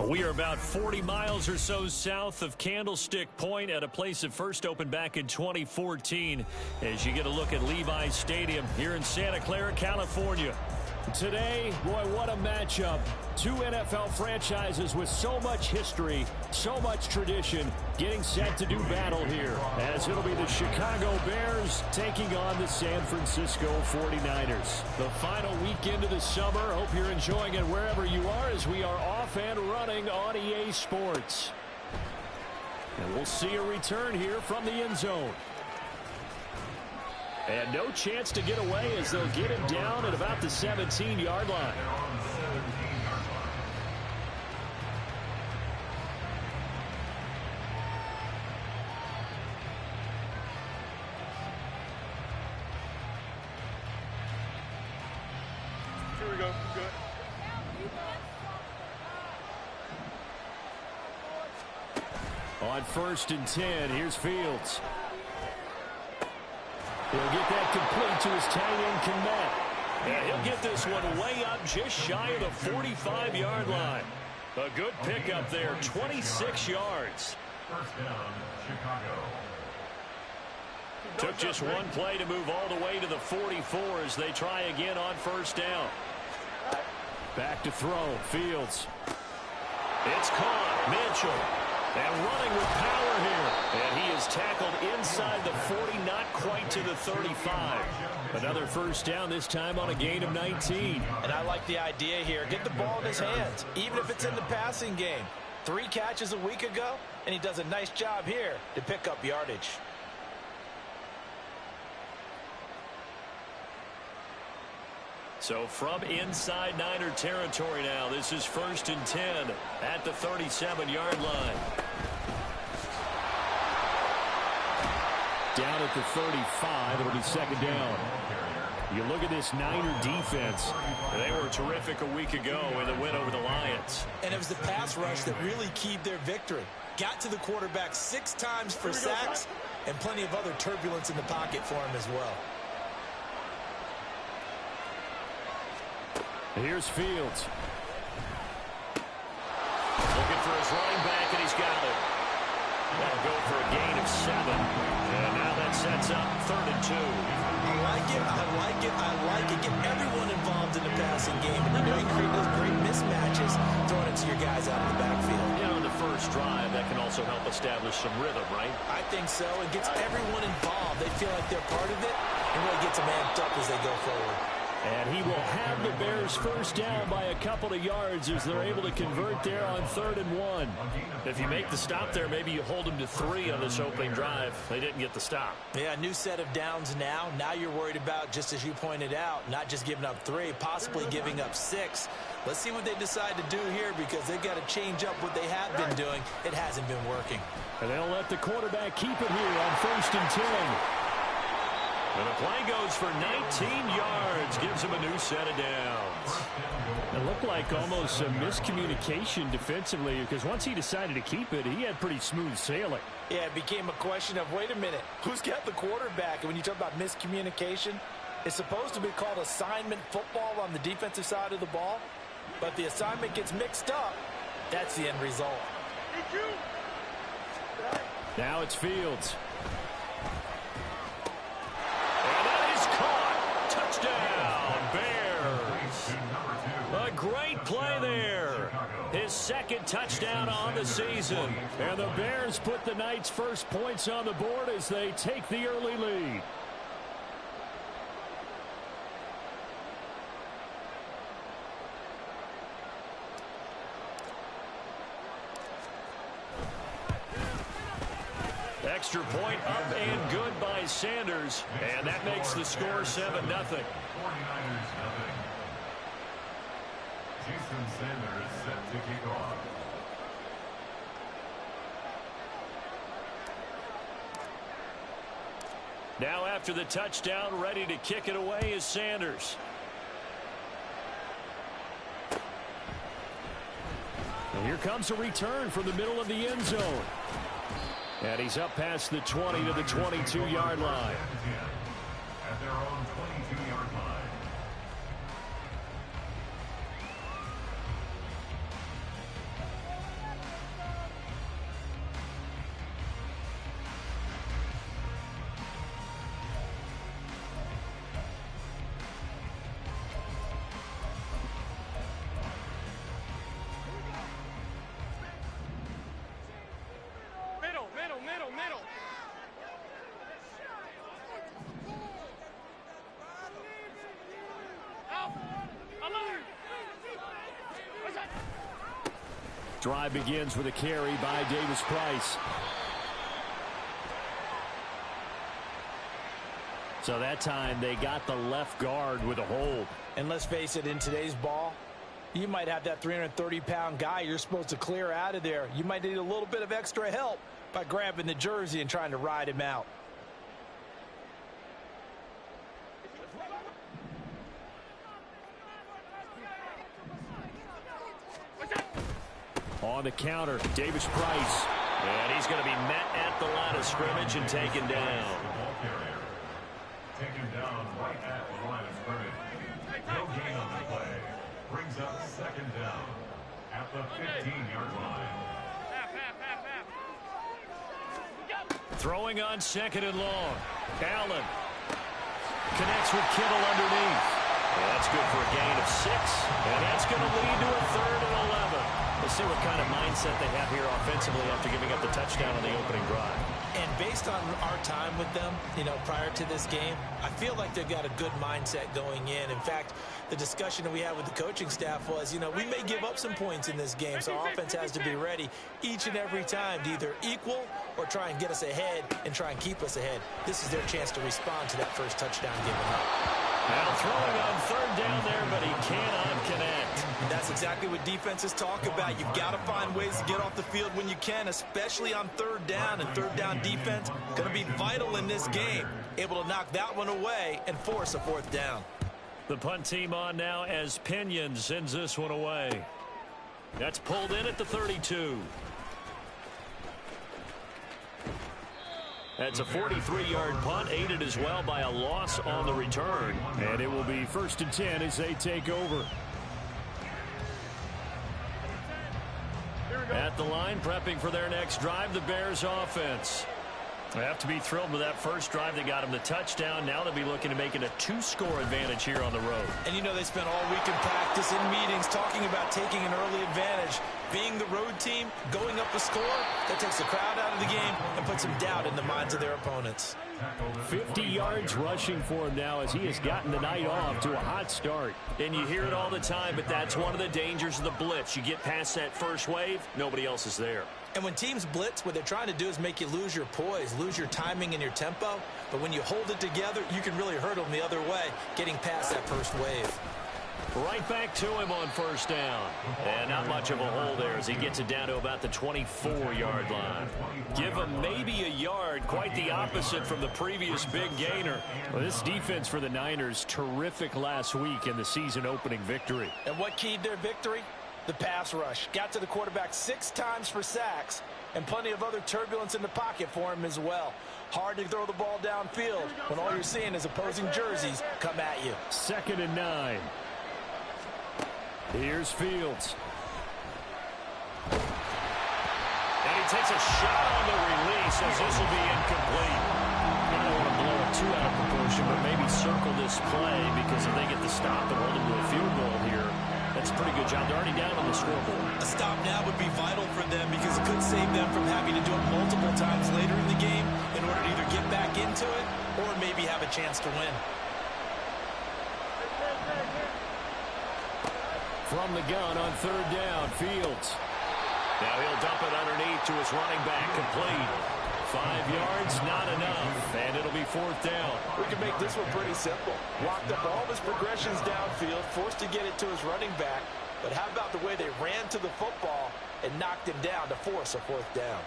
We are about 40 miles or so south of Candlestick Point at a place that first opened back in 2014 as you get a look at Levi's Stadium here in Santa Clara, California. Today, boy, what a matchup. Two NFL franchises with so much history, so much tradition, getting set to do battle here, as it'll be the Chicago Bears taking on the San Francisco 49ers. The final weekend of the summer. Hope you're enjoying it wherever you are as we are off and running on EA Sports. And we'll see a return here from the end zone. And no chance to get away as they'll get him down at about the 17-yard line. Here we go. Good. On 1st and 10, here's Fields. He'll get that complete to his tight end, Kmet. And he'll get this one way up just shy of the 45-yard line. A good pickup there, 26 yards. First down, Chicago. Took just one play to move all the way to the 44 as they try again on 1st down. Back to throw, Fields. It's caught, Mitchell. And running with power here. And he is tackled inside the 40, not quite to the 35. Another 1st down, this time on a gain of 19. And I like the idea here. Get the ball in his hands, even if it's in the passing game. 3 catches a week ago, and he does a nice job here to pick up yardage. So from inside Niner territory now, this is 1st and 10 at the 37-yard line. Down at the 35, it'll be 2nd down. You look at this Niner defense. They were terrific a week ago in the win over the Lions. And it was the pass rush that really keyed their victory. Got to the quarterback 6 times for sacks and plenty of other turbulence in the pocket for him as well. Here's Fields. Looking for his running back, and he's got it. That'll go for a gain of 7. And now that sets up 3rd and 2. I like it, I like it, I like it. Get everyone involved in the passing game. And you know you create those great mismatches throwing it to your guys out of the backfield. Yeah, on the first drive, that can also help establish some rhythm, right? I think so. It gets everyone involved. They feel like they're part of it. And really gets them amped up as they go forward. And he will have the Bears 1st down by a couple of yards as they're able to convert there on 3rd and 1. If you make the stop there, maybe you hold them to 3 on this opening drive. They didn't get the stop. Yeah, new set of downs now. Now you're worried about, just as you pointed out, not just giving up 3, possibly giving up 6. Let's see what they decide to do here because they've got to change up what they have been doing. It hasn't been working. And they'll let the quarterback keep it here on 1st and 10. And the play goes for 19 yards, gives him a new set of downs. It looked like almost a miscommunication defensively because once he decided to keep it, he had pretty smooth sailing. Yeah, it became a question of, wait a minute, who's got the quarterback? And when you talk about miscommunication, it's supposed to be called assignment football on the defensive side of the ball. But the assignment gets mixed up. That's the end result. Now it's Fields. A great play there. His 2nd touchdown on the season. And the Bears put the Knights' first points on the board as they take the early lead. Extra point up and good by Sanders. And that makes the score 7-0. 49ers nothing. Jason Sanders set to kick off. Now after the touchdown, ready to kick it away is Sanders. And here comes a return from the middle of the end zone. And he's up past the 20 to the 22-yard line. At their own 22-yard line. Drive begins with a carry by Davis-Price. So that time they got the left guard with a hold. And let's face it, in today's ball, you might have that 330-pound guy you're supposed to clear out of there. You might need a little bit of extra help by grabbing the jersey and trying to ride him out. On the counter, Davis-Price. And he's going to be met at the line of scrimmage and taken down. Ball carrier. Taken down right at the line of scrimmage. No gain on the play. Brings up second down at the 15-yard line. Throwing on second and long. Allen connects with Kittle underneath. That's good for a gain of 6. And that's going to lead to a 3rd and 11. Let's see what kind of mindset they have here offensively after giving up the touchdown on the opening drive. And based on our time with them, prior to this game, I feel like they've got a good mindset going in. In fact, the discussion that we had with the coaching staff was, we may give up some points in this game, so our offense has to be ready each and every time to either equal or try and get us ahead and try and keep us ahead. This is their chance to respond to that first touchdown given up. Now throwing on 3rd down there, but he cannot connect. And that's exactly what defenses talk about. You've got to find ways to get off the field when you can, especially on 3rd down. And 3rd down defense going to be vital in this game. Able to knock that one away and force a 4th down. The punt team on now as Pinion sends this one away. That's pulled in at the 32. That's a 43-yard punt, aided as well by a loss on the return. And it will be 1st and 10 as they take over. At the line, prepping for their next drive, the Bears offense. They have to be thrilled with that first drive. They got them the touchdown. Now they'll be looking to make it a 2-score advantage here on the road. And they spent all week in practice, in meetings, talking about taking an early advantage. Being the road team, going up a score, that takes the crowd out of the game and puts some doubt in the minds of their opponents. 50 yards rushing for him now as he has gotten the night off to a hot start. And you hear it all the time, but that's one of the dangers of the blitz. You get past that first wave, nobody else is there. And when teams blitz, what they're trying to do is make you lose your poise, lose your timing and your tempo. But when you hold it together, you can really hurt them the other way, getting past that first wave. Right back to him on 1st down. And not much of a hole there as he gets it down to about the 24-yard line. Give him maybe a yard, quite the opposite from the previous big gainer. Well, this defense for the Niners, terrific last week in the season-opening victory. And what keyed their victory? The pass rush. Got to the quarterback 6 times for sacks, and plenty of other turbulence in the pocket for him as well. Hard to throw the ball downfield when all you're seeing is opposing jerseys come at you. 2nd and 9. Here's Fields. And he takes a shot on the release as this will be incomplete. I don't want to blow it too out of proportion, but maybe circle this play because if they get the stop and hold them to a field goal here, that's a pretty good job. They're already down on the scoreboard. A stop now would be vital for them because it could save them from having to do it multiple times later in the game in order to either get back into it or maybe have a chance to win. From the gun on 3rd down, Fields. Now he'll dump it underneath to his running back, complete. 5 yards, not enough, and it'll be 4th down. We can make this one pretty simple. Walked up all of his progressions downfield, forced to get it to his running back. But how about the way they ran to the football and knocked him down to force a 4th down?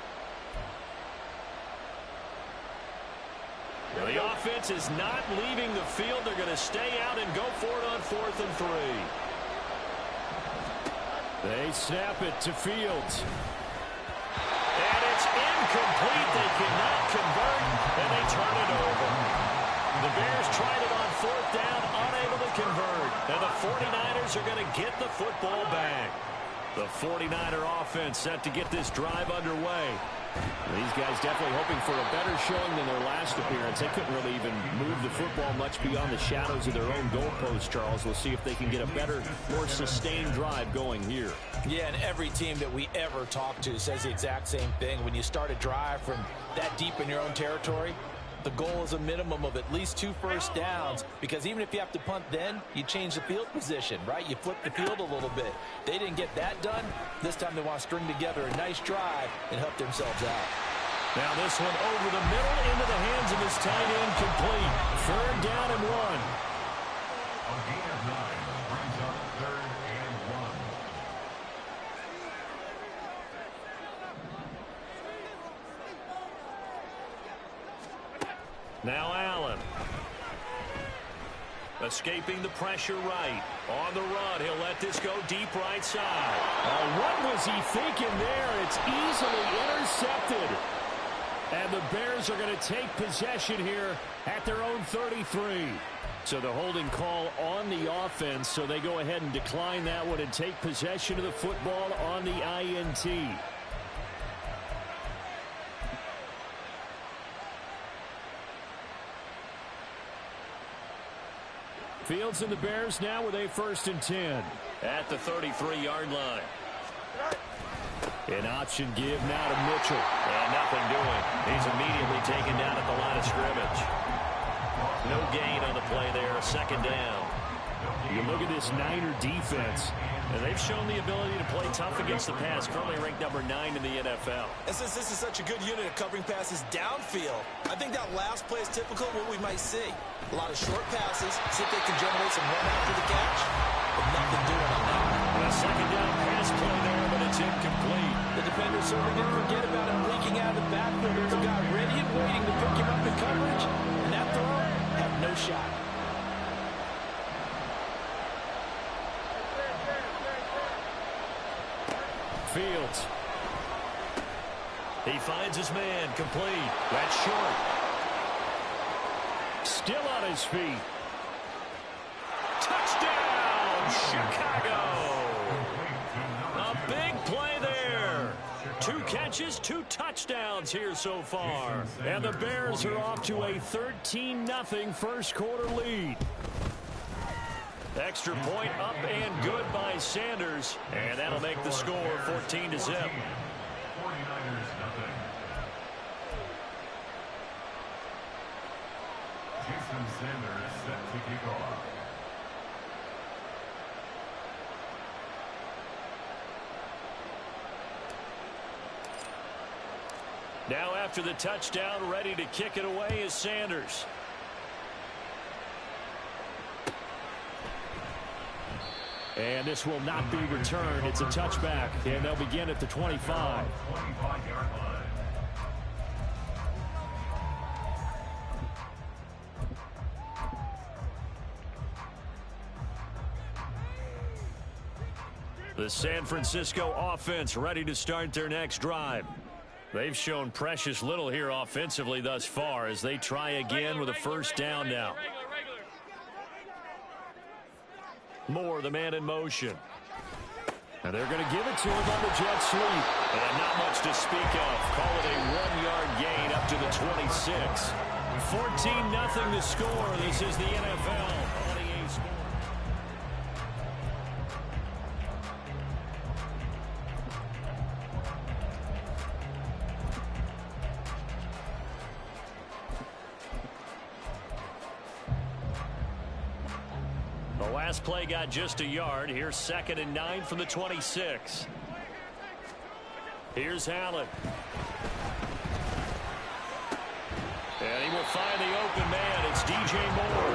Well, the offense is not leaving the field. They're going to stay out and go for it on 4th and 3. They snap it to Fields. And it's incomplete. They cannot convert, and they turn it over. The Bears tried it on 4th down, unable to convert. And the 49ers are going to get the football back. The 49er offense set to get this drive underway. These guys definitely hoping for a better showing than their last appearance. They couldn't really even move the football much beyond the shadows of their own goalpost, Charles. We'll see if they can get a better, more sustained drive going here. Yeah, and every team that we ever talk to says the exact same thing. When you start a drive from that deep in your own territory, The goal is a minimum of at least 2 first downs, because even if you have to punt then, you change the field position, right? You flip the field a little bit. They didn't get that done. This time they want to string together a nice drive and help themselves out. Now this one over the middle into the hands of his tight end, complete. 3rd down and 1. A gain of 9 brings up 3rd and 1. Now Allen. Escaping the pressure right. On the run, he'll let this go deep right side. Oh, what was he thinking there? It's easily intercepted. And the Bears are going to take possession here at their own 33. So the holding call on the offense, so they go ahead and decline that one and take possession of the football on the INT. Fields and the Bears now with a 1st and 10 at the 33-yard line. An option give now to Mitchell. And nothing doing. He's immediately taken down at the line of scrimmage. No gain on the play there. 2nd down. You look at this Niner defense, and they've shown the ability to play tough against the pass. Currently ranked number 9 in the NFL. And since this is such a good unit of covering passes downfield, I think that last play is typical of what we might see. A lot of short passes, see if they can generate some run after the catch, but nothing doing on that. A 2nd down pass play there, but it's incomplete. The defender certainly didn't forget about him leaking out of the backfield. There's a guy ready and waiting to pick him up in coverage, and that throw had no shot. Fields. He finds his man, complete. That's short. Still on his feet. Touchdown, Chicago. A big play there. 2 catches, 2 touchdowns here so far. And the Bears are off to a 13-0 first quarter lead. Extra point up and good by Sanders. And that'll make the score 14-0. 49ers nothing. Jason Sanders set to kick off. Now after the touchdown, ready to kick it away is Sanders. And this will not be returned. It's a touchback, and they'll begin at the 25. 25-yard line. The San Francisco offense ready to start their next drive. They've shown precious little here offensively thus far as they try again with a 1st down now. Moore, the man in motion. And they're going to give it to him on the jet sweep. And not much to speak of. Call it a 1-yard gain up to the 26. 14-0 to score. This is the NFL on EA Sports. The last play got just a yard. Here's 2nd and 9 from the 26. Here's Allen. And he will find the open man. It's DJ Moore.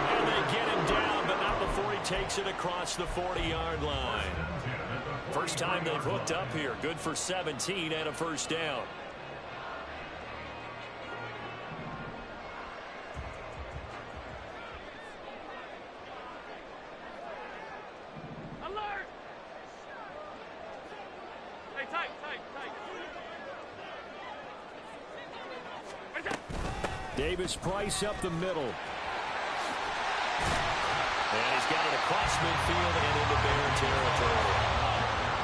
And they get him down, but not before he takes it across the 40-yard line. First time they've hooked up here. Good for 17 and a 1st down. Davis Price up the middle. And he's got it across midfield and into Bear territory.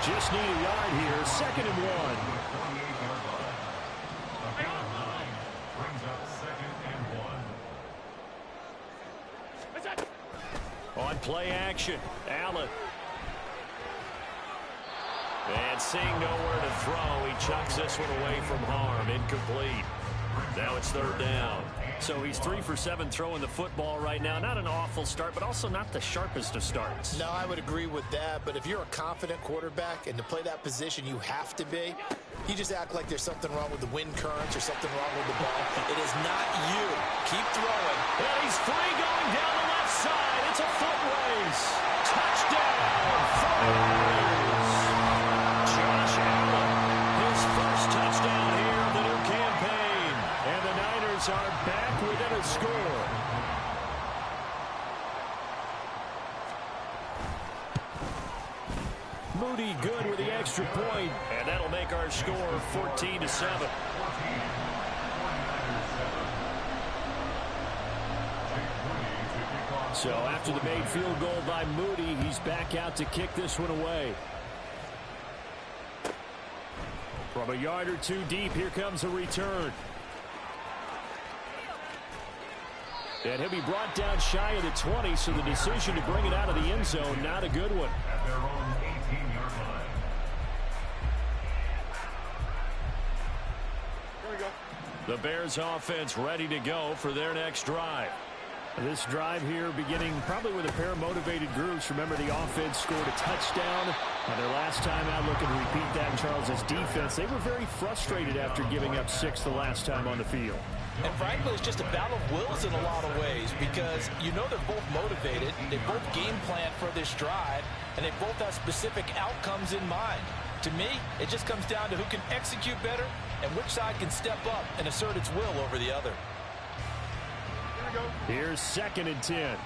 Just need a yard here. 2nd and 1. 28-yard line. A gain of 9 brings up 2nd and 1. On play action, Allen. And seeing nowhere to throw, he chucks this one away from harm. Incomplete. Now it's 3rd down. So he's 3 for 7 throwing the football right now. Not an awful start, but also not the sharpest of starts. No, I would agree with that. But if you're a confident quarterback and to play that position you have to be, you just act like there's something wrong with the wind currents or something wrong with the ball. It is not you. Keep throwing. And he's free going down the left side. It's a foot race. Touchdown, 49ers. Josh Allen, his first touchdown here of the new campaign. And the Niners are back within a score. Moody good with the extra point. And that'll make our score 14-7. So after the made field goal by Moody, he's back out to kick this one away. From a yard or two deep, here comes a return. And he'll be brought down shy of the 20, so the decision to bring it out of the end zone, not a good one. At their own 18-yard line. Here we go. The Bears offense ready to go for their next drive. This drive here beginning probably with a pair of motivated groups. Remember, the offense scored a touchdown on their last time out. Looking to repeat that. Charles' defense, they were very frustrated after giving up 6 the last time on the field. And frankly, it's just a battle of wills in a lot of ways because you know they're both motivated. They both game plan for this drive, and they both have specific outcomes in mind. To me, it just comes down to who can execute better and which side can step up and assert its will over the other. Here's 2nd and 10. 11.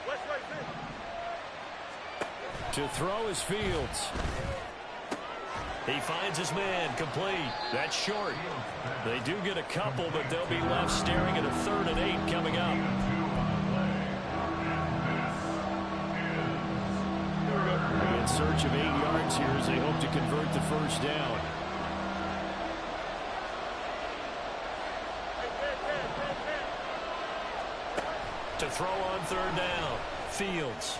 West right, To throw is Fields. He finds his man, complete. That's short. They do get a couple, but they'll be left staring at a 3rd and 8 coming up. In search of 8 yards here as they hope to convert the first down. To throw on 3rd down. Fields.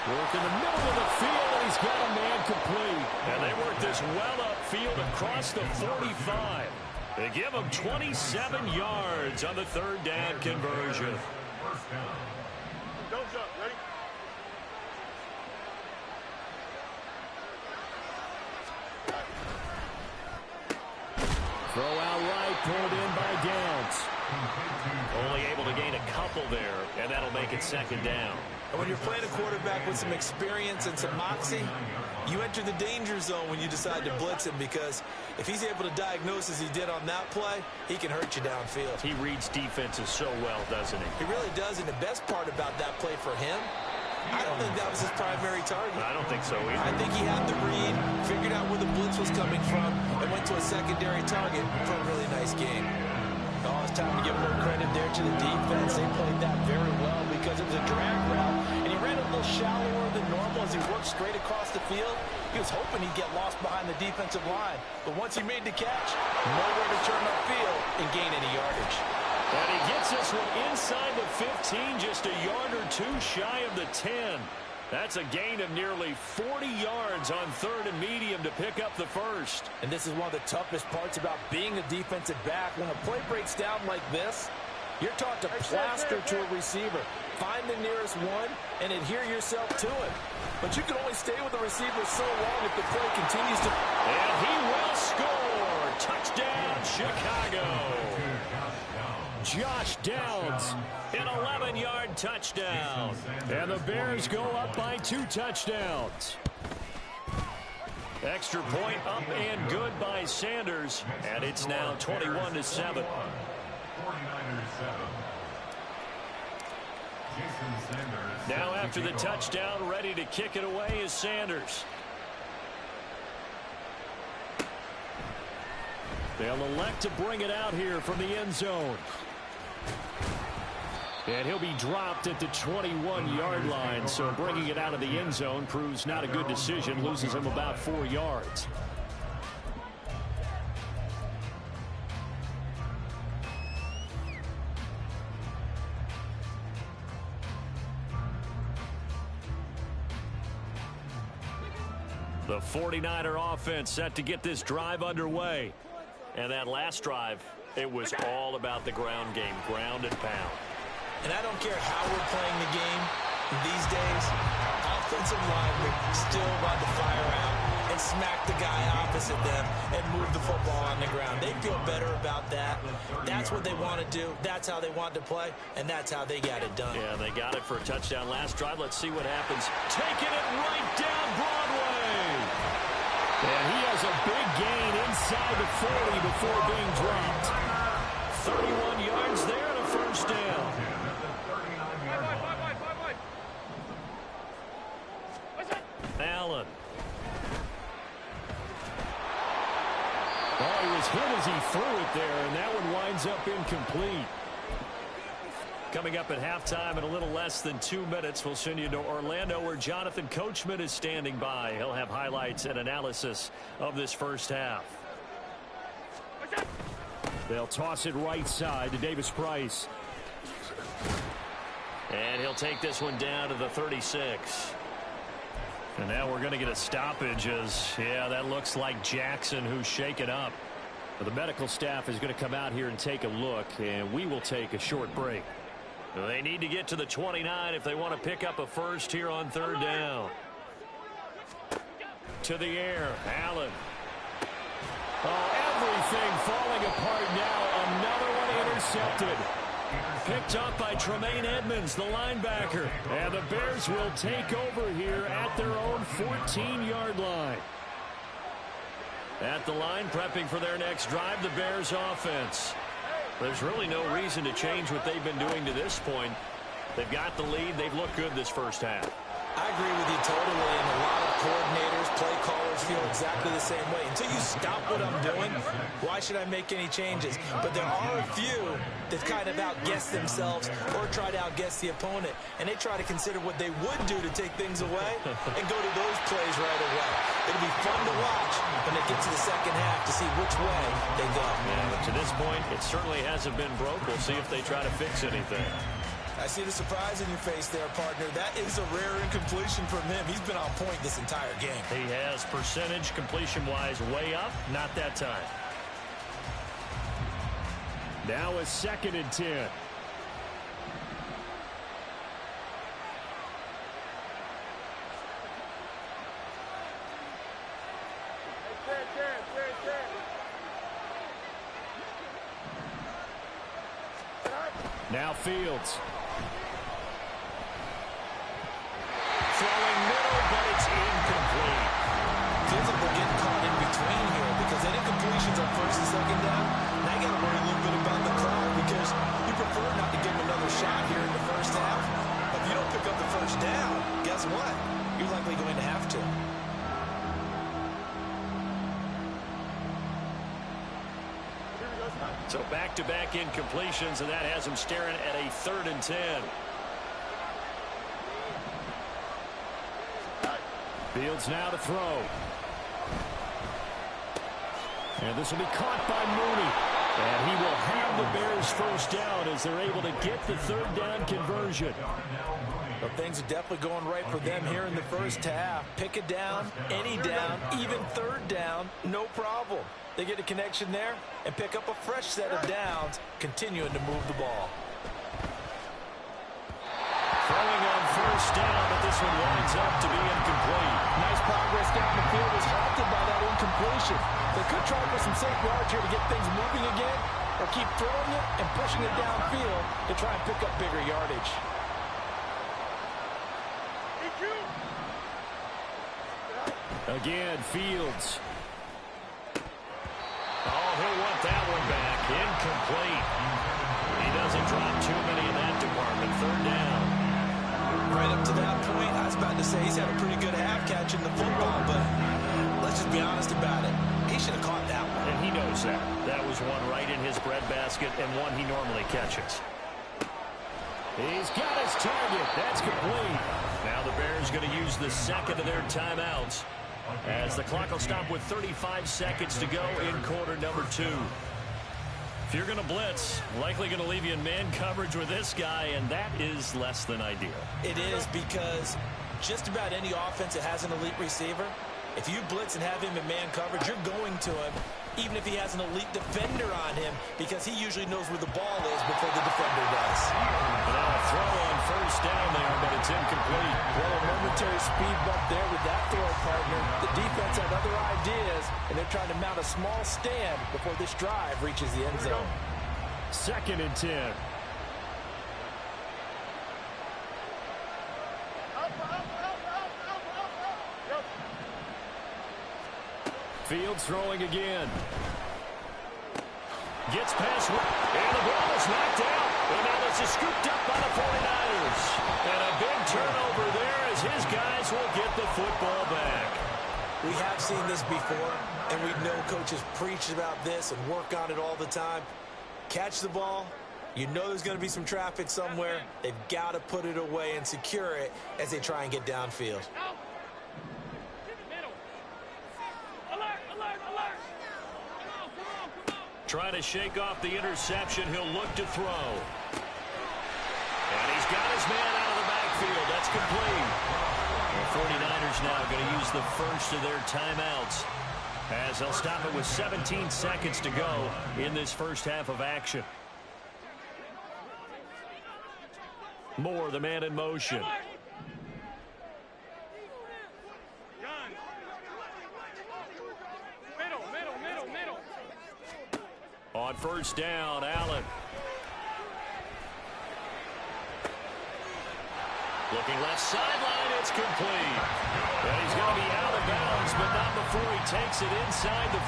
Work in the middle of the field, and he's got a man complete. And they work this well upfield across the 45. They give him 27 yards on the 3rd down conversion. Don't jump. Ready? Throw out right, pulled in by Downs. Only able to gain a couple there, and that'll make it 2nd down. And when you're playing a quarterback with some experience and some moxie, you enter the danger zone when you decide to blitz him because if he's able to diagnose as he did on that play, he can hurt you downfield. He reads defenses so well, doesn't he? He really does, and the best part about that play for him, I don't think that was his primary target. I don't think so either. I think he had the read, figured out where the blitz was coming from, and went to a secondary target for a really nice game. Oh, it's time to give a little credit there to the defense. They played that very well because it was a drag route, and he ran a little shallower than normal as he worked straight across the field. He was hoping he'd get lost behind the defensive line, but once he made the catch, nowhere to turn upfield and gain any yardage. And he gets this one inside the 15, just a yard or two shy of the 10. That's a gain of nearly 40 yards on 3rd and medium to pick up the first. And this is one of the toughest parts about being a defensive back. When a play breaks down like this, you're taught to plaster to a receiver. Find the nearest one and adhere yourself to it. But you can only stay with the receiver so long if the play continues to... And he will score. Touchdown, Chicago. Josh Downs, an 11-yard touchdown. And the Bears go up by 2 touchdowns. Extra point up and good by Sanders. And it's now 21-7. Now after the touchdown, ready to kick it away is Sanders. They'll elect to bring it out here from the end zone. And he'll be dropped at the 21-yard line, so bringing it out of the end zone proves not a good decision, loses him about 4 yards. The 49er offense set to get this drive underway. And that last drive, it was all about the ground game, ground and pound. And I don't care how we're playing the game these days, offensive linemen still want to fire out and smack the guy opposite them and move the football on the ground. They feel better about that. That's what they want to do. That's how they want to play, and that's how they got it done. Yeah, they got it for a touchdown last drive. Let's see what happens. Taking it right down Broadway. And he has a big gain inside the 40 before being dropped. 31 yards there and a first down. Allen. Oh, he was hit as he threw it there, and that one winds up incomplete. Coming up at halftime in a little less than 2 minutes, we'll send you to Orlando where Jonathan Coachman is standing by. He'll have highlights and analysis of this first half. They'll toss it right side to Davis Price. And he'll take this one down to the 36. And now we're going to get a stoppage as, yeah, that looks like Jackson who's shaken up. Well, the medical staff is going to come out here and take a look, and we will take a short break. They need to get to the 29 if they want to pick up a first here on third down. To the air, Allen. Oh, everything falling apart now. Another one intercepted. Picked up by Tremaine Edmonds, the linebacker. And the Bears will take over here at their own 14-yard line. At the line, prepping for their next drive, the Bears offense. There's really no reason to change what they've been doing to this point. They've got the lead. They've looked good this first half. I agree with you totally, and a lot of coordinators, play callers feel exactly the same way. Until you stop what I'm doing, why should I make any changes? But there are a few that kind of outguess themselves or try to outguess the opponent, and they try to consider what they would do to take things away and go to those plays right away. It'll be fun to watch when they get to the second half to see which way they go. Yeah, but to this point, it certainly hasn't been broke. We'll see if they try to fix anything. I see the surprise in your face there, partner. That is a rare incompletion from him. He's been on point this entire game. He has percentage completion-wise way up. Not that time. Now a 2nd and 10. Now Fields. Throwing middle, but it's incomplete. Feels like we're getting caught in between here because that incompletion's on 1st and 2nd down. Now you got to worry a little bit about the clock because you prefer not to give him another shot here in the first half. But if you don't pick up the first down, guess what? You're likely going to have to. So back-to-back incompletions, and that has him staring at a 3rd and 10. Fields now to throw. And this will be caught by Mooney. And he will have the Bears first down as they're able to get the 3rd down conversion. Well, things are definitely going right for them here in the first half. Pick it down, any down, even 3rd down, no problem. They get a connection there and pick up a fresh set of downs, continuing to move the ball. Throwing on 1st down, but this one winds up to be incomplete. Nice progress down the field was halted by that incompletion. They could try for some safe yards here to get things moving again, or keep throwing it and pushing it downfield to try and pick up bigger yardage. Again, Fields. Oh, he'll want that one back. Incomplete. He doesn't drop too many in that department. 3rd down. Right up to that point, I was about to say he's had a pretty good half catching the football, but let's just be honest about it. He should have caught that one. And he knows that. That was one right in his breadbasket and one he normally catches. He's got his target. That's complete. Now the Bears going to use the 2nd of their timeouts, as the clock will stop with 35 seconds to go in quarter number 2. If you're going to blitz, likely going to leave you in man coverage with this guy, and that is less than ideal. It is, because just about any offense that has an elite receiver If you blitz and have him in man coverage, you're going to him, even if he has an elite defender on him, because he usually knows where the ball is before the defender does. But now a throw on first down there, but it's incomplete. Well, a momentary speed bump there with that throw, partner. The defense had other ideas, and they're trying to mount a small stand before this drive reaches the end zone. 2nd and 10. Fields throwing again. Gets past, and the ball is knocked out. And now this is scooped up by the 49ers. And a big turnover there as his guys will get the football back. We have seen this before, and we know coaches preach about this and work on it all the time. Catch the ball. You know there's going to be some traffic somewhere. They've got to put it away and secure it as they try and get downfield. Trying to shake off the interception. He'll look to throw. And he's got his man out of the backfield. That's complete. The 49ers now going to use the first of their timeouts, as they'll stop it with 17 seconds to go in this first half of action. Moore, the man in motion. On first down, Allen. Looking left sideline, it's complete. And he's going to be out of bounds, but not before he takes it inside the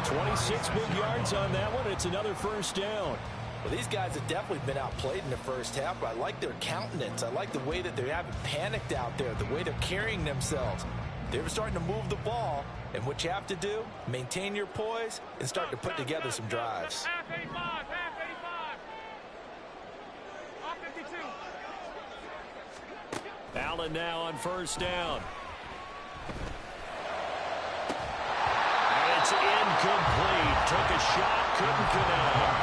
40. 26 big yards on that one. It's another first down. Well, these guys have definitely been outplayed in the first half, but I like their countenance. I like the way that they haven't panicked out there, the way they're carrying themselves. They're starting to move the ball, and what you have to do, maintain your poise and start to put together some drives. Half 85, half 85. All 52. Allen now on first down. And it's incomplete. Took a shot, couldn't connect.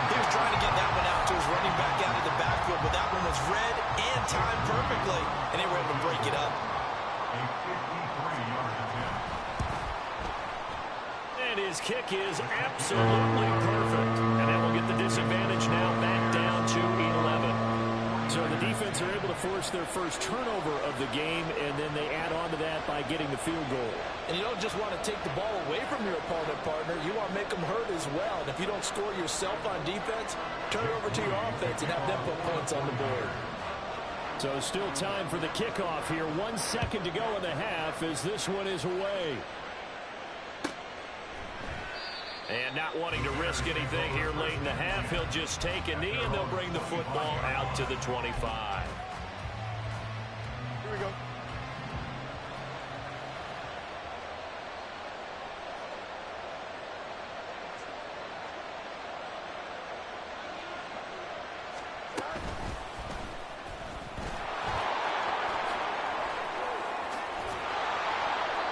He was trying to get that one out to his running back out of the backfield, but that one was read and timed perfectly, and they were able to break it up. A 53-yard attempt. And his kick is absolutely perfect. And that will get the disadvantage now back down to 11. So the defense are able to force their first turnover of the game, and then they add on to that by getting the field goal. And you don't just want to take the ball away from your opponent, partner. You want to make them hurt as well. And if you don't score yourself on defense, turn it over to your offense and have them put points on the board. So still time for the kickoff here. 1 second to go in the half as this one is away. And not wanting to risk anything here late in the half, he'll just take a knee and they'll bring the football out to the 25. Here we go.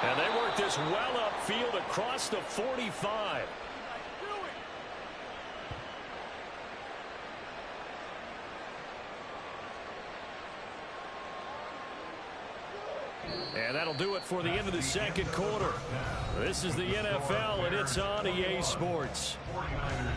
And they work this well upfield across the 45. And that'll do it for the end of the second quarter. This is the NFL, and it's on EA Sports. 49ers 10.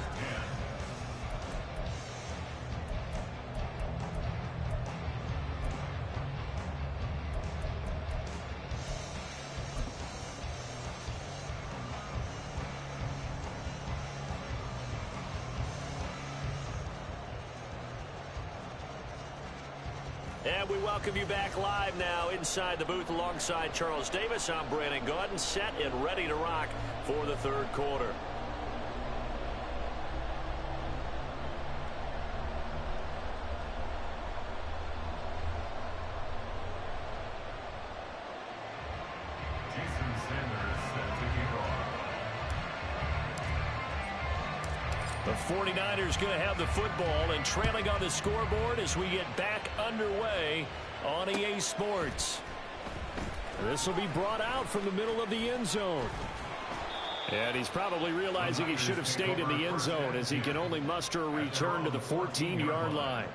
And we welcome you back live now inside the booth alongside Charles Davis. I'm Brandon Gaudin, set and ready to rock for the third quarter. Jason Sanders set to kick off. The 49ers going to have the football and trailing on the scoreboard as we get back underway on EA Sports. This will be brought out from the middle of the end zone. And he's probably realizing he should have stayed in the end zone as he can only muster a return to the 14-yard line.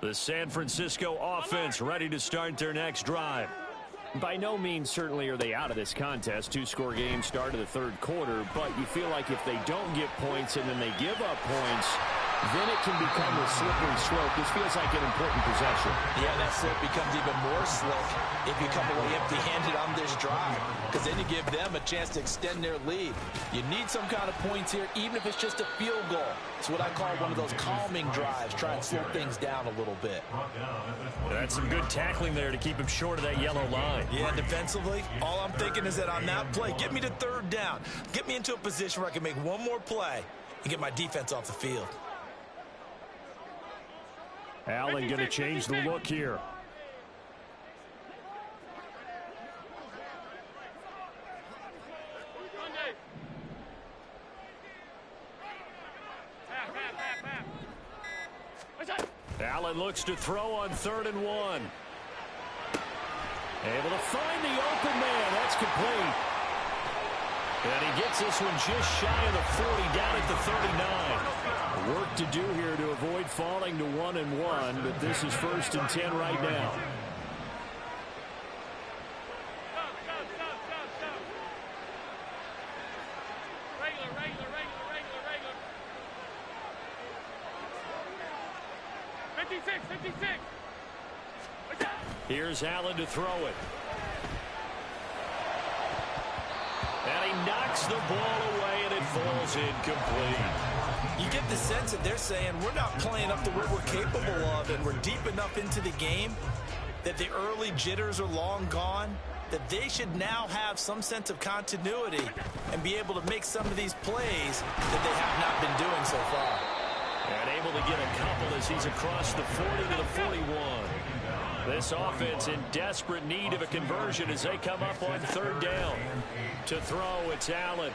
The San Francisco offense ready to start their next drive. By no means certainly are they out of this contest. Two-score game start of the third quarter, but you feel like if they don't get points and then they give up points, then it can become a slippery slope. This feels like an important possession. Yeah, that slope becomes even more slick if you come away empty-handed on this drive, because then you give them a chance to extend their lead. You need some kind of points here, even if it's just a field goal. It's what I call one of those calming drives. Try and slow things down a little bit. That's some good tackling there to keep him short of that yellow line. Yeah, defensively, all I'm thinking is that on that play, get me to third down. Get me into a position where I can make one more play and get my defense off the field. Allen going to change the look here. Allen looks to throw on 3rd and 1. Able to find the open man. That's complete. And he gets this one just shy of the 40, down at the 39. Work to do here to avoid falling to 1 and 1, but this is 1st and 10 right now. Regular. 56. Here's Allen to throw it. And he knocks the ball away, and it falls incomplete. You get the sense that they're saying we're not playing up to what we're capable of, and we're deep enough into the game that the early jitters are long gone, that they should now have some sense of continuity and be able to make some of these plays that they have not been doing so far. And able to get a couple as he's across the 40 to the 41. This offense in desperate need of a conversion as they come up on 3rd down. To throw, it's Allen.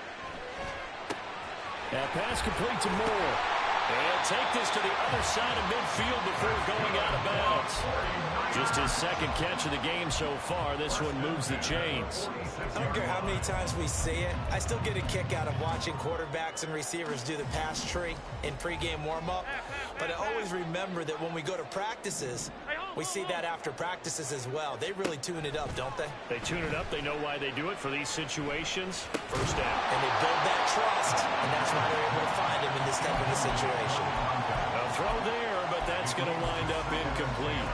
That pass complete to Moore. And take this to the other side of midfield before going out of bounds. Just his 2nd catch of the game so far. This one moves the chains. I don't care how many times we say it, I still get a kick out of watching quarterbacks and receivers do the pass tree in pregame warm-up. But I always remember that when we go to practices, we see that after practices as well. They really tune it up, don't they? They tune it up. They know why they do it for these situations. 1st down. And they build that trust, and that's why they're able to find him in this type of a situation. A throw there, but that's going to wind up incomplete.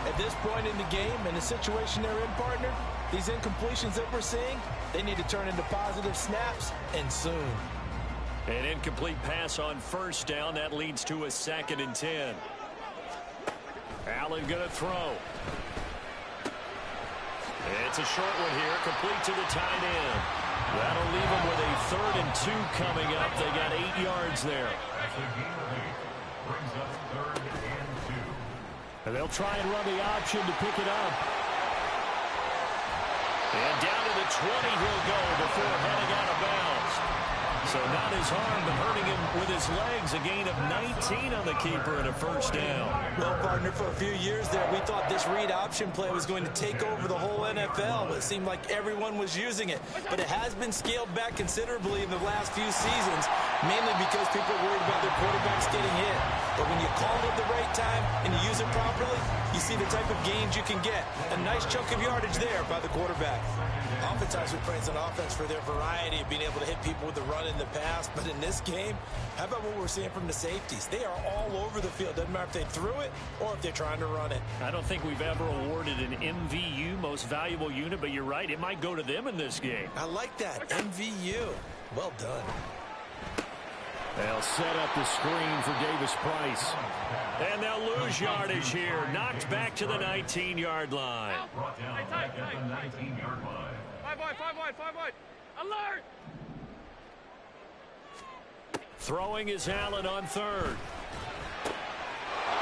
At this point in the game, in the situation they're in, partner, these incompletions that we're seeing, they need to turn into positive snaps, and soon. An incomplete pass on 1st down. That leads to a 2nd and 10. Allen going to throw. It's a short one here, complete to the tight end. That'll leave them with a 3rd and 2 coming up. They got 8 yards there. Brings up 3rd and 2. And they'll try and run the option to pick it up. And down to the 20 he'll go before heading out of bounds. So not his arm, but hurting him with his legs. A gain of 19 on the keeper and a 1st down. Well, partner, for a few years there, we thought this read option play was going to take over the whole NFL. It seemed like everyone was using it. But it has been scaled back considerably in the last few seasons, mainly because people are worried about their quarterbacks getting hit. But when you call it at the right time and you use it properly, you see the type of gains you can get. A nice chunk of yardage there by the quarterback. Oftentimes we praise an offense for their variety of being able to hit people with the run in the pass. But in this game, how about what we're seeing from the safeties? They are all over the field. Doesn't matter if they threw it or if they're trying to run it. I don't think we've ever awarded an MVU, most valuable unit, but you're right. It might go to them in this game. I like that. MVU. Well done. They'll set up the screen for Davis Price. And they'll lose yardage here. Knocked back to the 19-yard line. Brought down back at the 19-yard line. 5 wide. Alert! Throwing is Allen on 3rd.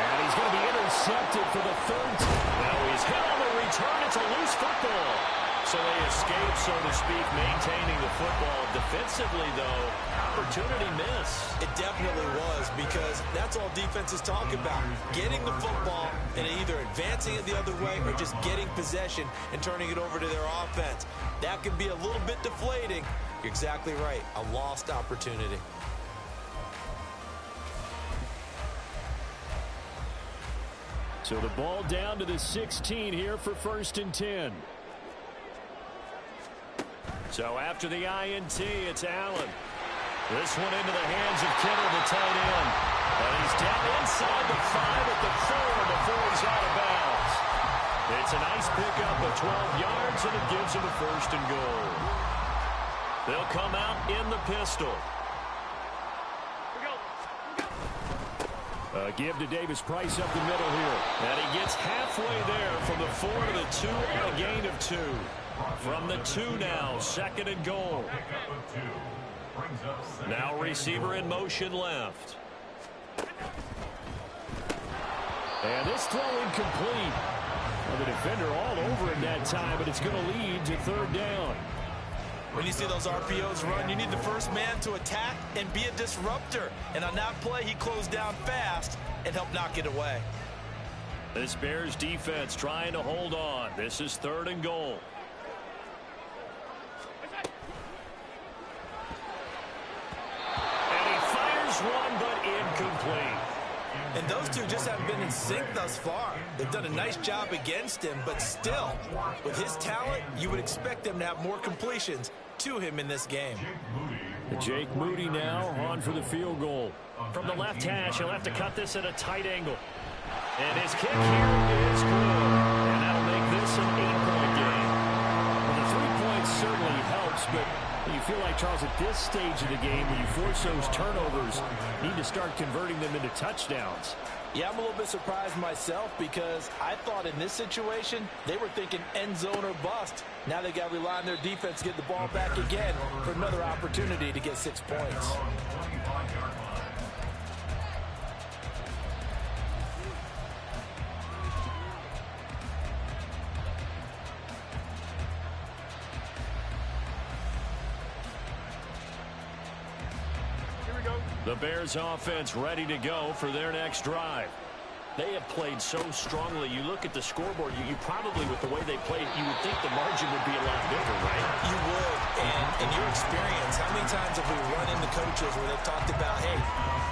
And he's going to be intercepted for the 3rd time. Now he's hit on the return. It's a loose football. So they escape, so to speak, maintaining the football. Defensively, though, opportunity miss. It definitely was, because that's all defenses talk about. Getting the football and either advancing it the other way or just getting possession and turning it over to their offense. That can be a little bit deflating. You're exactly right. A lost opportunity. So the ball down to the 16 here for 1st and 10. So after the INT, it's Allen. This one into the hands of Kittle, the tight end. And he's down inside the 5 at the 4 before he's out of bounds. It's a nice pickup of 12 yards, and it gives him a 1st and goal. They'll come out in the pistol. Give to Davis Price up the middle here. And he gets halfway there from the 4 to the 2 on a gain of 2. From the 2 now, 2nd and goal. Now receiver in motion left. And this throw incomplete. Well, the defender all over him that time, but it's going to lead to 3rd down. When you see those RPOs run, you need the first man to attack and be a disruptor. And on that play, he closed down fast and helped knock it away. This Bears defense trying to hold on. This is 3rd and goal. And he fires one, but incomplete. And those two just haven't been in sync thus far. They've done a nice job against him, but still, with his talent, you would expect them to have more completions to him in this game. Jake Moody now on for the field goal. From the left hash, he'll have to cut this at a tight angle. And his kick here is good. And that'll make this an 8-point game. Well, the 3 points certainly helps, but you feel like, Charles, at this stage of the game, when you force those turnovers, you need to start converting them into touchdowns. Yeah, I'm a little bit surprised myself because I thought in this situation, they were thinking end zone or bust. Now they got to rely on their defense to get the ball back again for another opportunity to get 6 points. The Bears offense ready to go for their next drive. They have played so strongly. You look at the scoreboard, you probably, with the way they played, you would think the margin would be a lot bigger, right? You would. And in your experience, how many times have we run into coaches where they've talked about, hey,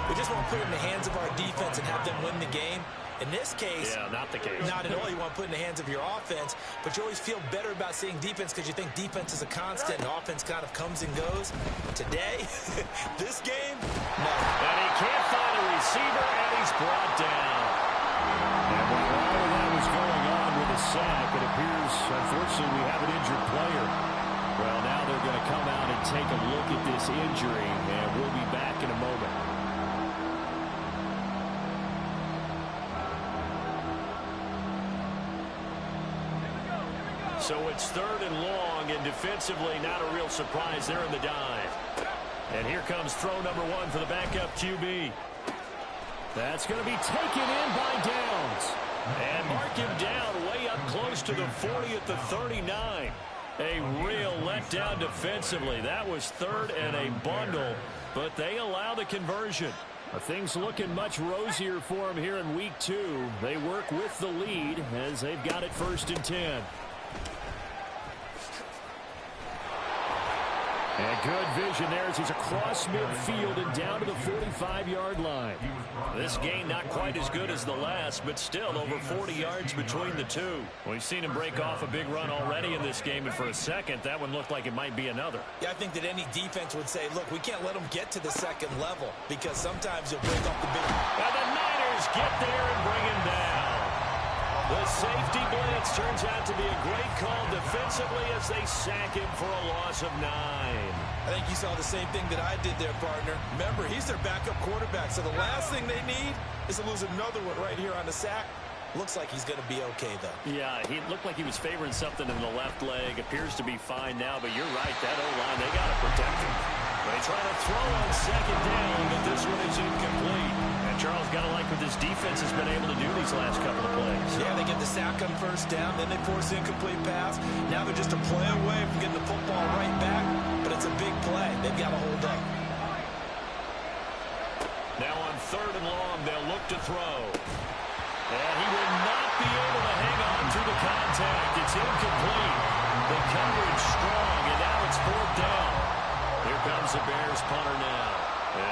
we just want to put it in the hands of our defense and have them win the game? In this case, yeah, not the case. Not at all. You want to put it in the hands of your offense, but you always feel better about seeing defense because you think defense is a constant and offense kind of comes and goes. Today, this game, no. And he can't find a receiver, and he's brought down. And while all of that was going on with a sack, it appears, unfortunately, we have an injured player. Well, now they're going to come out and take a look at this injury, and we'll be back in a moment. So it's 3rd and long, and defensively not a real surprise there in the dive. And here comes throw number 1 for the backup QB. That's going to be taken in by Downs. And mark him down way up close to the 40 at the 39. A real letdown defensively. That was 3rd and a bundle, but they allow the conversion. Things looking much rosier for them here in week 2. They work with the lead as they've got it 1st and 10. And good vision there as he's across midfield and down to the 45-yard line. This game not quite as good as the last, but still over 40 yards between the two. We've seen him break off a big run already in this game, and for a second, that one looked like it might be another. Yeah, I think that any defense would say, look, we can't let them get to the 2nd level because sometimes you'll break off the big. And the Niners get there and bring him down. The safety blitz turns out to be a great call defensively as they sack him for a loss of 9. I think you saw the same thing that I did there, partner. Remember, he's their backup quarterback, so the last thing they need is to lose another one right here on the sack. Looks like he's going to be okay, though. Yeah, he looked like he was favoring something in the left leg. Appears to be fine now, but you're right. That O-line, they got to protect him. They try to throw on 2nd down, but this one is incomplete. And Charles, got to like what this defense has been able to do these last couple of plays. Yeah, they get the sack on 1st down, then they force the incomplete pass. Now they're just a play away from getting the football right back, but it's a big play. They've got to hold up. Now on 3rd and long, they'll look to throw. And he will not be able to hang on to the contact. It's incomplete. The coverage strong, and now it's 4th down. Here comes the Bears punter now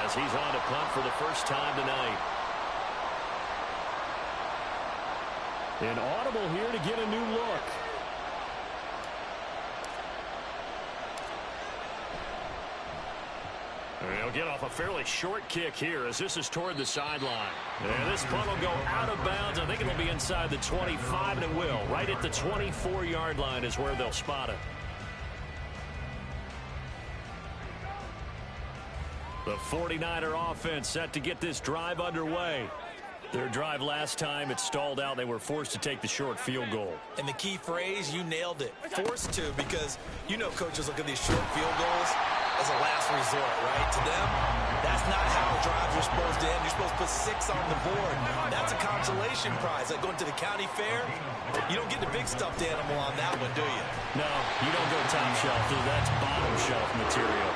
as he's on to punt for the first time tonight. An audible here to get a new look. He'll get off a fairly short kick here as this is toward the sideline. And this punt will go out of bounds. I think it'll be inside the 25, and it will. Right at the 24-yard line is where they'll spot it. The 49er offense set to get this drive underway. Their drive last time, it stalled out. They were forced to take the short field goal. And the key phrase, you nailed it. Forced to, because you know coaches look at these short field goals as a last resort, right? To them, that's not how drives are supposed to end. You're supposed to put 6 on the board. That's a consolation prize. Like going to the county fair, you don't get the big stuffed animal on that one, do you? No, you don't go top shelf. That's bottom shelf material.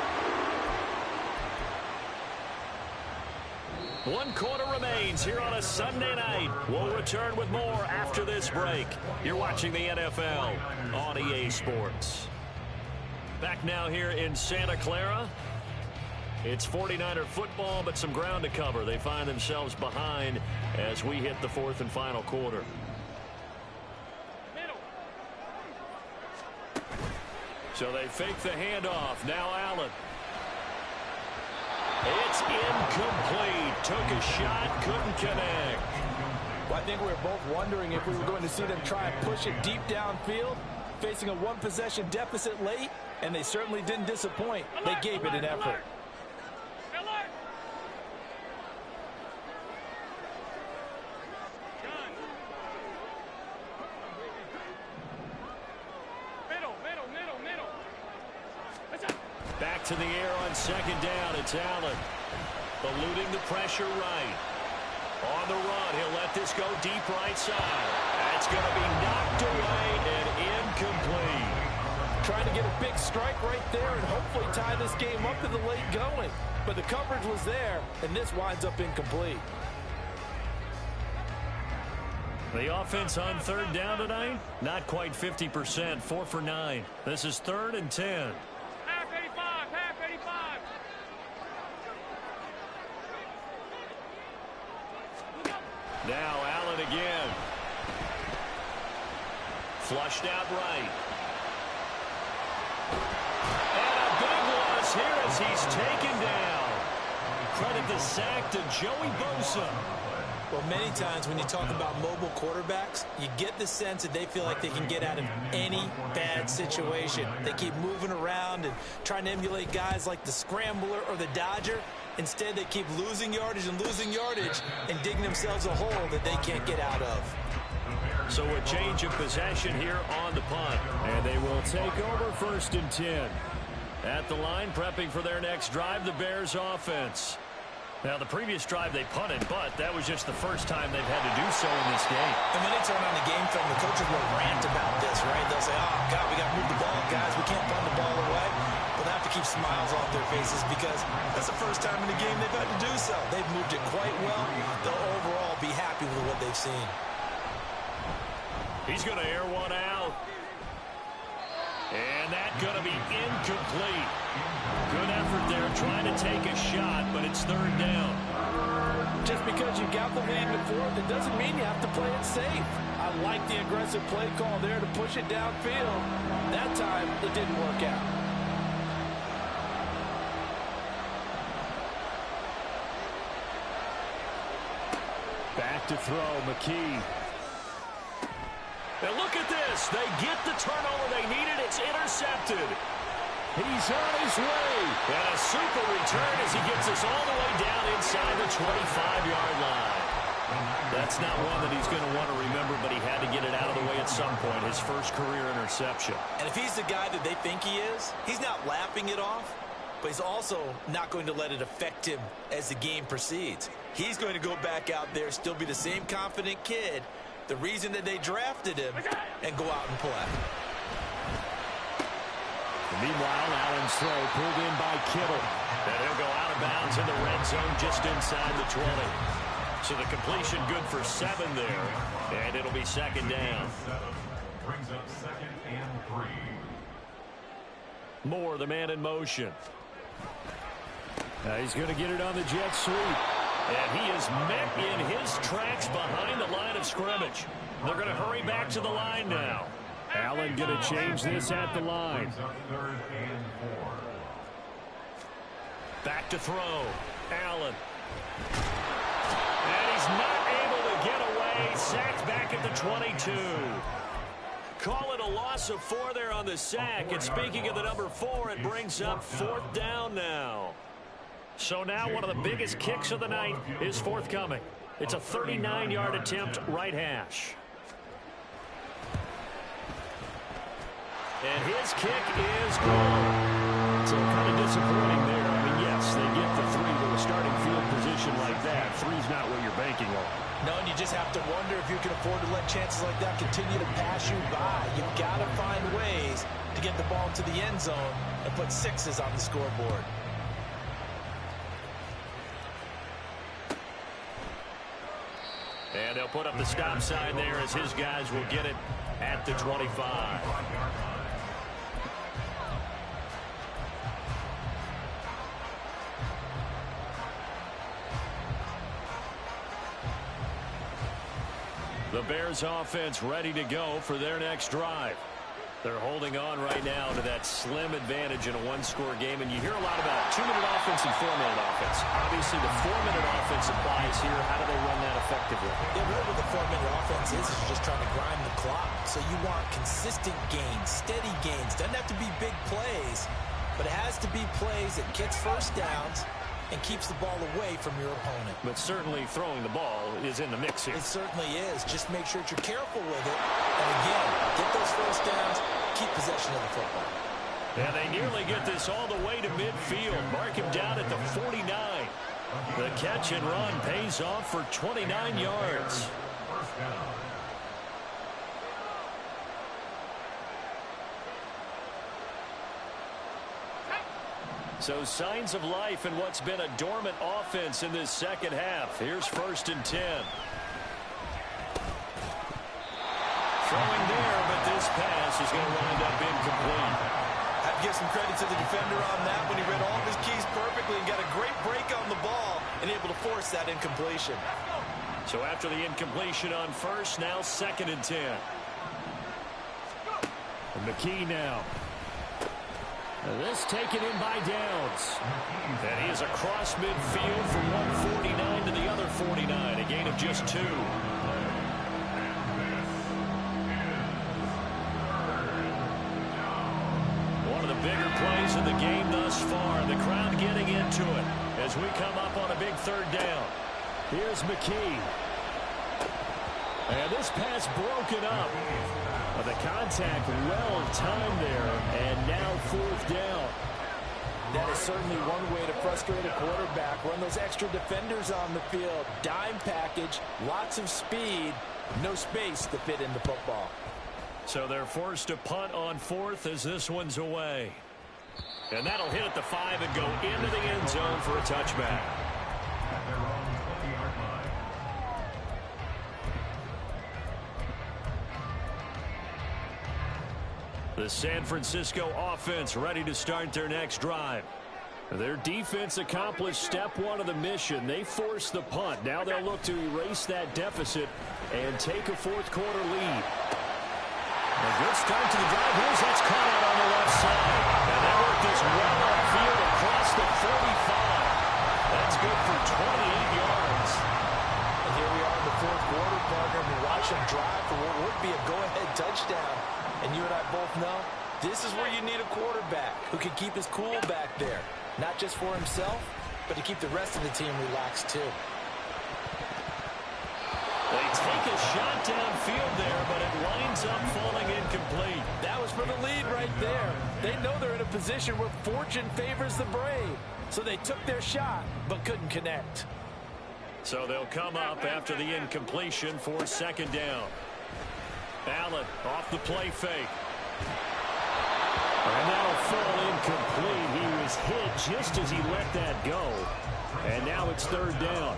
1 quarter remains here on a Sunday night. We'll return with more after this break. You're watching the NFL on EA Sports. Back now here in Santa Clara. It's 49er football, but some ground to cover. They find themselves behind as we hit the 4th and final quarter. So they fake the handoff. Now Allen. It's incomplete. Took a shot, couldn't connect. Well, I think we were both wondering if we were going to see them try and push it deep downfield, facing a 1-possession deficit late, and they certainly didn't disappoint. They gave it an effort. Back to the air on 2nd down. It's Allen. Eluding the pressure right. On the run, he'll let this go deep right side. That's going to be knocked away and incomplete. Trying to get a big strike right there and hopefully tie this game up in the late going. But the coverage was there, and this winds up incomplete. The offense on 3rd down tonight, not quite 50%, 4 for 9. This is 3rd and 10. Half 85, half 85. Now Allen again. Flushed out right. And a big loss here as he's taken down. Credit the sack to Joey Bosa. Well, many times when you talk about mobile quarterbacks, you get the sense that they feel like they can get out of any bad situation. They keep moving around and trying to emulate guys like the Scrambler or the Dodger. Instead, they keep losing yardage and digging themselves a hole that they can't get out of. So a change of possession here on the punt. And they will take over 1st and 10. At the line, prepping for their next drive, the Bears offense. Now, the previous drive they punted, but that was just the first time they've had to do so in this game. And when they turn on the game film, the coaches will rant about this, right? They'll say, oh, God, we got to move the ball, guys. We can't punt the ball away. But they have to keep smiles off their faces because that's the first time in the game they've had to do so. They've moved it quite well. They'll overall be happy with what they've seen. He's going to air one out. And that's going to be incomplete. Good effort there trying to take a shot, but it's 3rd down. Just because you got the lead in the 4th, it doesn't mean you have to play it safe. I like the aggressive play call there to push it downfield. That time, it didn't work out. Back to throw, McKee. And look at this. They get the turnover they needed. It's intercepted. He's on his way. And a super return as he gets us all the way down inside the 25-yard line. That's not one that he's going to want to remember, but he had to get it out of the way at some point. His first career interception. And if he's the guy that they think he is, he's not laughing it off, but he's also not going to let it affect him as the game proceeds. He's going to go back out there, still be the same confident kid, the reason that they drafted him, and go out and play. Meanwhile, Allen's throw pulled in by Kittle. And he'll go out of bounds in the red zone just inside the 20. So the completion good for 7 there. And it'll be 2nd down. Brings up 2nd and 3. Moore, the man in motion. Now he's going to get it on the jet sweep. And he is met in his tracks behind the line of scrimmage. They're going to hurry back to the line now. Allen going to change this at the line. Back to throw. Allen. And he's not able to get away. Sacked back at the 22. Call it a loss of 4 there on the sack. And speaking of the number 4, it brings up 4th down now. So now one of the biggest kicks of the night is forthcoming. It's a 39-yard attempt right hash. And his kick is good. So kind of disappointing there. I mean, yes, they get the 3, but a starting field position like that, 3's not what you're banking on. No, and you just have to wonder if you can afford to let chances like that continue to pass you by. You've got to find ways to get the ball to the end zone and put 6s on the scoreboard. And they'll put up the stop sign there as his guys will get it at the 25. The Bears offense ready to go for their next drive. They're holding on right now to that slim advantage in a one-score game. And you hear a lot about 2-minute offense and 4-minute offense. Obviously, the 4-minute offense applies here. How do they run that effectively? Yeah, really what the 4-minute offense is you're just trying to grind the clock. So you want consistent gains, steady gains. Doesn't have to be big plays, but it has to be plays that gets first downs and keeps the ball away from your opponent. But certainly throwing the ball is in the mix here. It certainly is. Just make sure that you're careful with it. And again, get those first downs, keep possession of the football. And they nearly get this all the way to midfield. Mark him down at the 49. The catch and run pays off for 29 yards. First down. So signs of life in what's been a dormant offense in this second half. Here's 1st and 10. Throwing there, but this pass is going to wind up incomplete. I'd give some credit to the defender on that when he read all of his keys perfectly and got a great break on the ball and able to force that incompletion. So after the incompletion on 1st, now 2nd and 10. And McKee now. And this taken in by Downs. And he is across midfield from 149 to the other 49. A gain of just 2. One of the bigger plays in the game thus far. The crowd getting into it as we come up on a big 3rd down. Here's McKee. And this pass broken up. The contact well timed there, and now 4th down. That is certainly one way to frustrate a quarterback. Run those extra defenders on the field. Dime package, lots of speed, no space to fit in the football. So they're forced to punt on 4th as this one's away. And that'll hit at the 5 and go into the end zone for a touchback. At their own 20-yard line. The San Francisco offense ready to start their next drive. Their defense accomplished step 1 of the mission. They forced the punt. Now they'll look to erase that deficit and take a 4th quarter lead. A good start to the drive. Here's that's caught out on the left side. And that worked this well upfield across the 45. That's good for 28 yards. And here we are in the 4th quarter, partner. We watch them drive for what would be a go-ahead touchdown. And you and I both know this is where you need a quarterback who can keep his cool back there. Not just for himself, but to keep the rest of the team relaxed too. They take a shot downfield there, but it winds up falling incomplete. That was for the lead right there. They know they're in a position where fortune favors the brave. So they took their shot, but couldn't connect. So they'll come up after the incompletion for 2nd down. Allen off the play fake. And that'll fall incomplete. He was hit just as he let that go. And now it's 3rd down.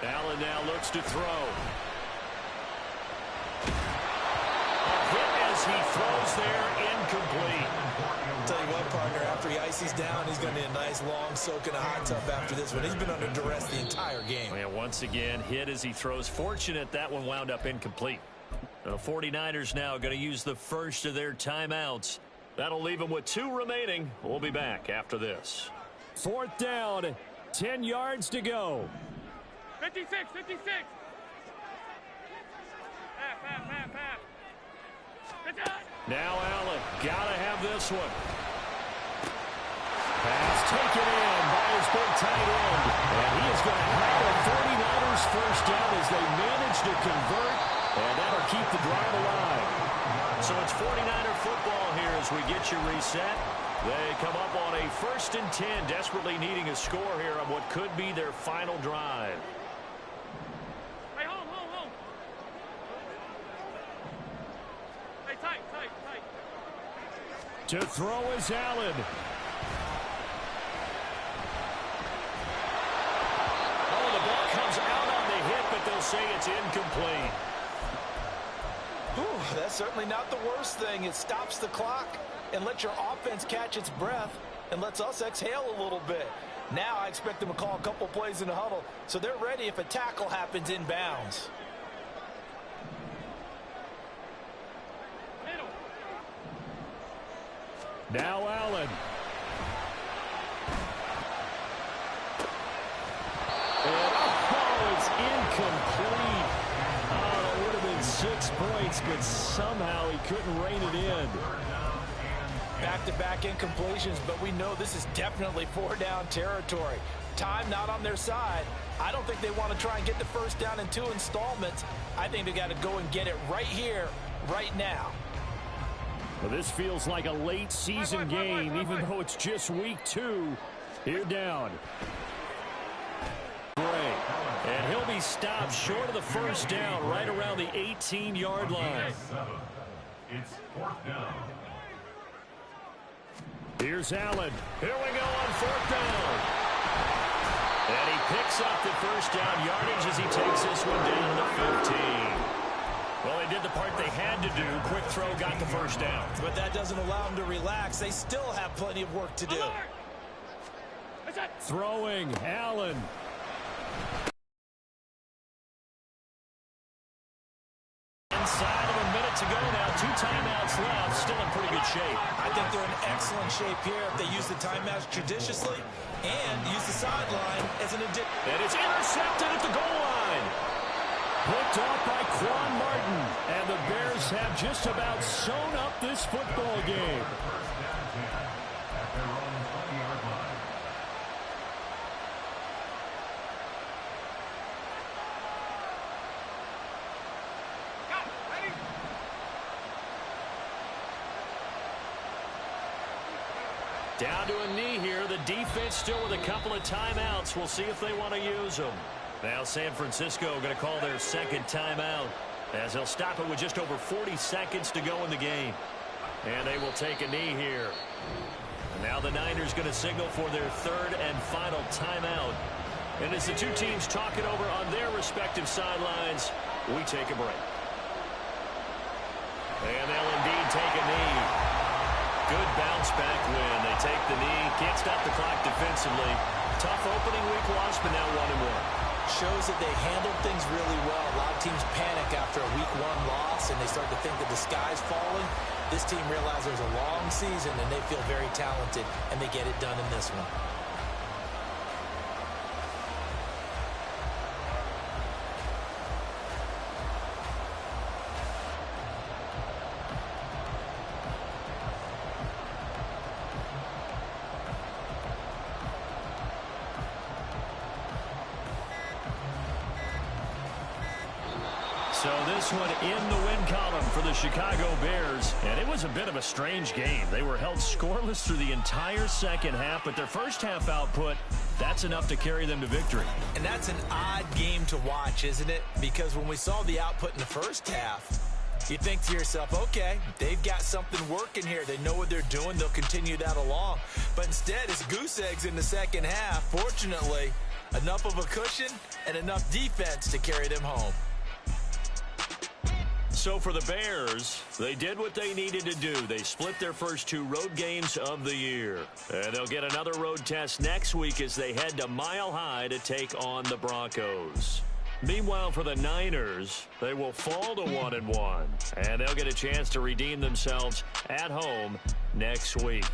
Allen now looks to throw. A hit as he throws there, incomplete. Tell you what, partner, after he ices down, he's going to need a nice long soak in a hot tub after this one. He's been under duress the entire game. Yeah, once again, hit as he throws. Fortunate that one wound up incomplete. The 49ers now going to use the first of their timeouts. That'll leave them with 2 remaining. We'll be back after this. 4th down, 10 yards to go. 56, 56. Pass. Now Allen, gotta have this one. Pass taken in by his big tight end. And he is going to have the 49ers first down as they manage to convert. And that'll keep the drive alive. So it's 49er football here as we get you reset. They come up on a 1st and 10, desperately needing a score here on what could be their final drive. Hey, hold. Hey, tight. To throw is Allen. Oh, the ball comes out on the hit, but they'll say it's incomplete. Whew, that's certainly not the worst thing. It stops the clock and lets your offense catch its breath and lets us exhale a little bit. Now I expect them to call a couple plays in the huddle, so they're ready if a tackle happens inbounds. Now Allen. It's incomplete. Oh, it would have been 6 points, but somehow he couldn't rein it in. Back-to-back incompletions, but we know this is definitely 4-down territory. Time not on their side. I don't think they want to try and get the first down in 2 installments. I think they got to go and get it right here, right now. Well, this feels like a late season game, even though it's just week 2. Here down. Great. And he'll be stopped short of the first down, right around the 18-yard line. It's 4th down. Here's Allen. Here we go on 4th down. And he picks up the first down yardage as he takes this one down to 15. Well, they did the part they had to do. Quick throw got the first down. But that doesn't allow them to relax. They still have plenty of work to do. Throwing, Allen. Inside of a minute to go now. 2 timeouts left. Still in pretty good shape. I think they're in excellent shape here if they use the timeouts judiciously and use the sideline as an addition. And it's intercepted at the goal line. Picked off by Quan Martin. And the Bears have just about sewn up this football game. At their own 20-yard line. Down to a knee here. The defense still with a couple of timeouts. We'll see if they want to use them. Now San Francisco going to call their 2nd timeout as they'll stop it with just over 40 seconds to go in the game. And they will take a knee here. And now the Niners going to signal for their 3rd and final timeout. And as the 2 teams talk it over on their respective sidelines, we take a break. And they'll indeed take a knee. Good bounce back win. They take the knee. Can't stop the clock defensively. Tough opening week loss, but now 1-1. Shows that they handled things really well. A lot of teams panic after a week 1 loss, and they start to think that the sky's falling. This team realizes there's a long season, and they feel very talented, and they get it done in this one. So this one in the win column for the Chicago Bears. And it was a bit of a strange game. They were held scoreless through the entire second half, but their first half output, that's enough to carry them to victory. And that's an odd game to watch, isn't it? Because when we saw the output in the first half, you think to yourself, okay, they've got something working here. They know what they're doing. They'll continue that along. But instead, it's goose eggs in the second half. Fortunately, enough of a cushion and enough defense to carry them home. So for the Bears, they did what they needed to do. They split their first 2 road games of the year. And they'll get another road test next week as they head to Mile High to take on the Broncos. Meanwhile, for the Niners, they will fall to 1-1. And they'll get a chance to redeem themselves at home next week.